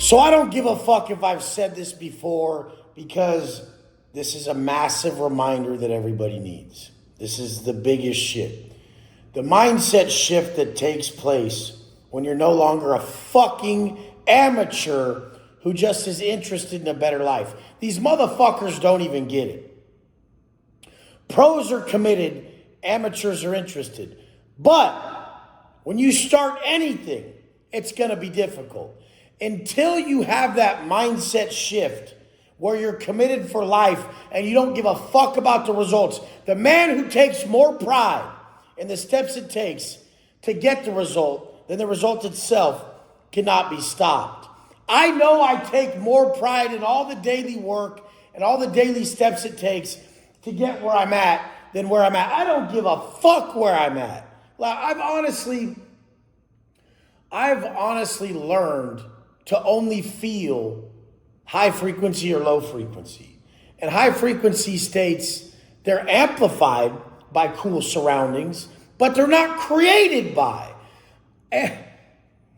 So I don't give a fuck if I've said this before, because this is a massive reminder that everybody needs. This is the biggest shit. The mindset shift that takes place when you're no longer a fucking amateur who just is interested in a better life. These motherfuckers don't even get it. Pros are committed, amateurs are interested. But when you start anything, it's going to be difficult. Until you have that mindset shift where you're committed for life and you don't give a fuck about the results. The man who takes more pride in the steps it takes to get the result than the result itself cannot be stopped. I know I take more pride in all the daily work and all the daily steps it takes to get where I'm at than where I'm at. I don't give a fuck where I'm at. Like, I've honestly learned to only feel high frequency or low frequency. And high frequency states, they're amplified by cool surroundings, but they're not created by.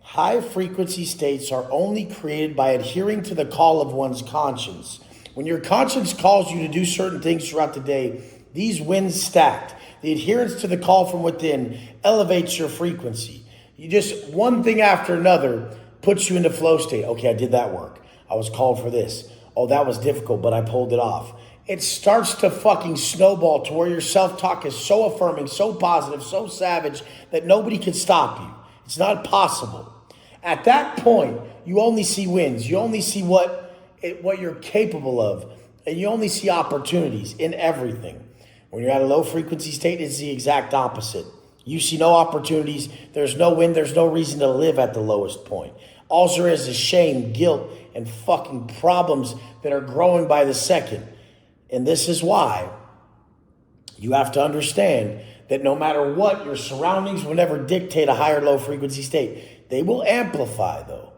High frequency states are only created by adhering to the call of one's conscience. When your conscience calls you to do certain things throughout the day, these wins stacked. The adherence to the call from within elevates your frequency. You just, one thing after another puts you into flow state. Okay, I did that work. I was called for this. Oh, that was difficult, but I pulled it off. It starts to fucking snowball to where your self-talk is so affirming, so positive, so savage that nobody can stop you. It's not possible. At that point, you only see wins. You only see what you're capable of. And you only see opportunities in everything. When you're at a low frequency state, it's the exact opposite. You see no opportunities. There's no win. There's no reason to live at the lowest point. All there is shame, guilt, and fucking problems that are growing by the second. And this is why you have to understand that no matter what, your surroundings will never dictate a high or low frequency state. They will amplify though.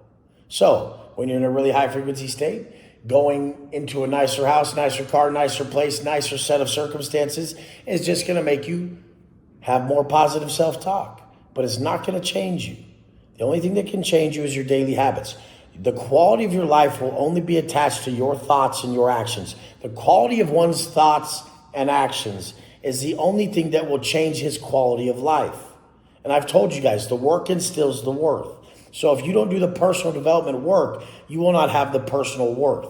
So when you're in a really high frequency state, going into a nicer house, nicer car, nicer place, nicer set of circumstances is just going to make you have more positive self-talk. But it's not going to change you. The only thing that can change you is your daily habits. The quality of your life will only be attached to your thoughts and your actions. The quality of one's thoughts and actions is the only thing that will change his quality of life. And I've told you guys, the work instills the worth. So if you don't do the personal development work, you will not have the personal worth.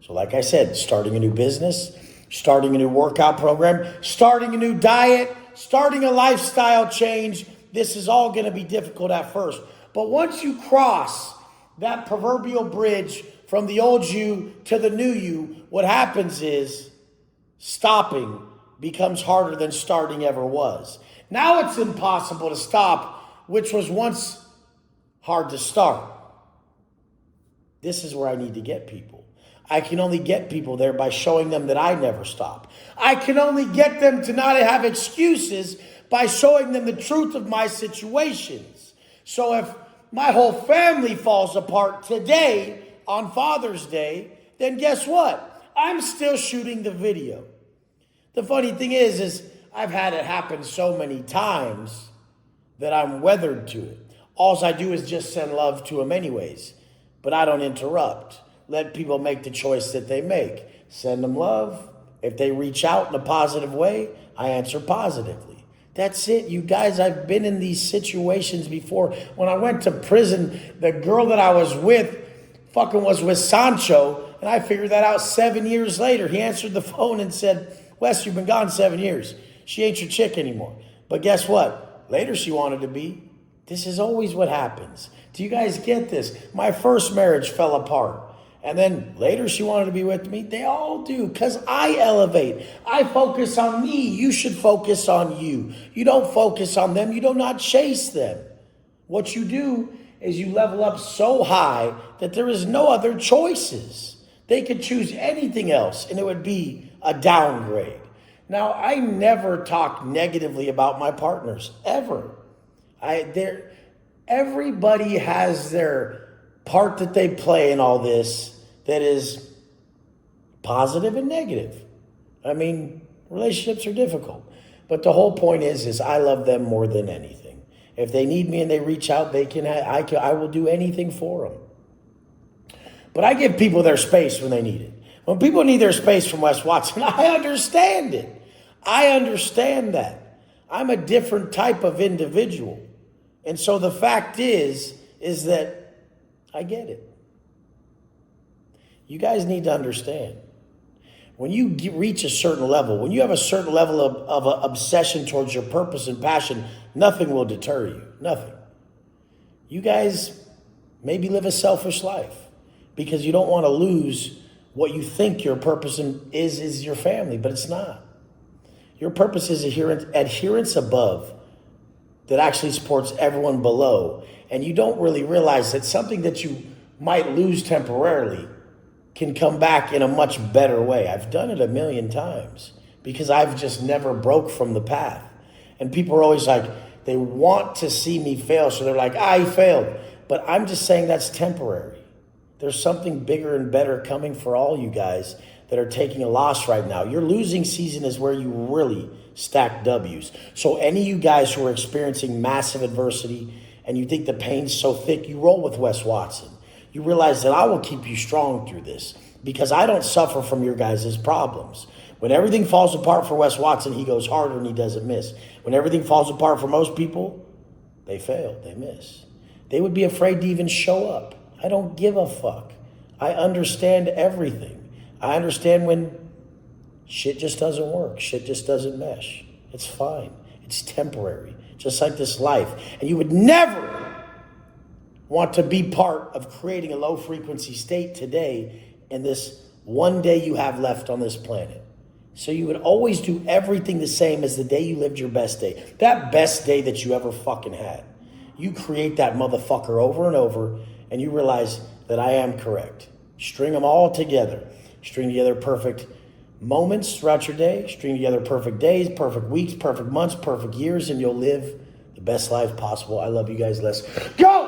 So like I said, starting a new business, starting a new workout program, starting a new diet, starting a lifestyle change, this is all going to be difficult at first. But once you cross that proverbial bridge from the old you to the new you, what happens is stopping becomes harder than starting ever was. Now it's impossible to stop, which was once hard to start. This is where I need to get people. I can only get people there by showing them that I never stop. I can only get them to not have excuses by showing them the truth of my situations. So if my whole family falls apart today on Father's Day, then guess what? I'm still shooting the video. The funny thing is I've had it happen so many times that I'm weathered to it. All I do is just send love to them anyways, but I don't interrupt. Let people make the choice that they make. Send them love. If they reach out in a positive way, I answer positively. That's it, you guys. I've been in these situations before. When I went to prison, the girl that I was with was with Sancho, and I figured that out 7 years later. He answered the phone and said, Wes, you've been gone 7 years. She ain't your chick anymore. But guess what? Later she wanted to be. This is always what happens. Do you guys get this? My first marriage fell apart. And then later she wanted to be with me. They all do, because I elevate. I focus on me. You should focus on you. You don't focus on them. You do not chase them. What you do is you level up so high that there is no other choices. They could choose anything else and it would be a downgrade. Now, I never talk negatively about my partners, ever. Everybody has their part that they play in all this that is positive and negative. I mean, relationships are difficult. But the whole point is I love them more than anything. If they need me and they reach out, I will do anything for them. But I give people their space when they need it. When people need their space from Wes Watson, I understand it. I understand that. I'm a different type of individual. And so the fact is that I get it. You guys need to understand. When you reach a certain level, when you have a certain level of obsession towards your purpose and passion, nothing will deter you. Nothing. You guys maybe live a selfish life because you don't want to lose what you think your purpose is your family, but it's not. Your purpose is adherence above that actually supports everyone below. And you don't really realize that something that you might lose temporarily can come back in a much better way. I've done it a million times because I've just never broke from the path. And people are always like, they want to see me fail. So they're like, I failed. But I'm just saying that's temporary. There's something bigger and better coming for all you guys that are taking a loss right now. Your losing season is where you really stack W's. So any of you guys who are experiencing massive adversity and you think the pain's so thick, you roll with Wes Watson. You realize that I will keep you strong through this because I don't suffer from your guys' problems. When everything falls apart for Wes Watson, he goes harder and he doesn't miss. When everything falls apart for most people, they fail, they miss. They would be afraid to even show up. I don't give a fuck. I understand everything. I understand when shit just doesn't work. Shit just doesn't mesh. It's fine. It's temporary, just like this life. And you would never want to be part of creating a low frequency state today in this one day you have left on this planet. So you would always do everything the same as the day you lived your best day. That best day that you ever fucking had. You create that motherfucker over and over and you realize that I am correct. String them all together. String together perfect moments throughout your day. String together perfect days, perfect weeks, perfect months, perfect years, and you'll live the best life possible. I love you guys. Let's go!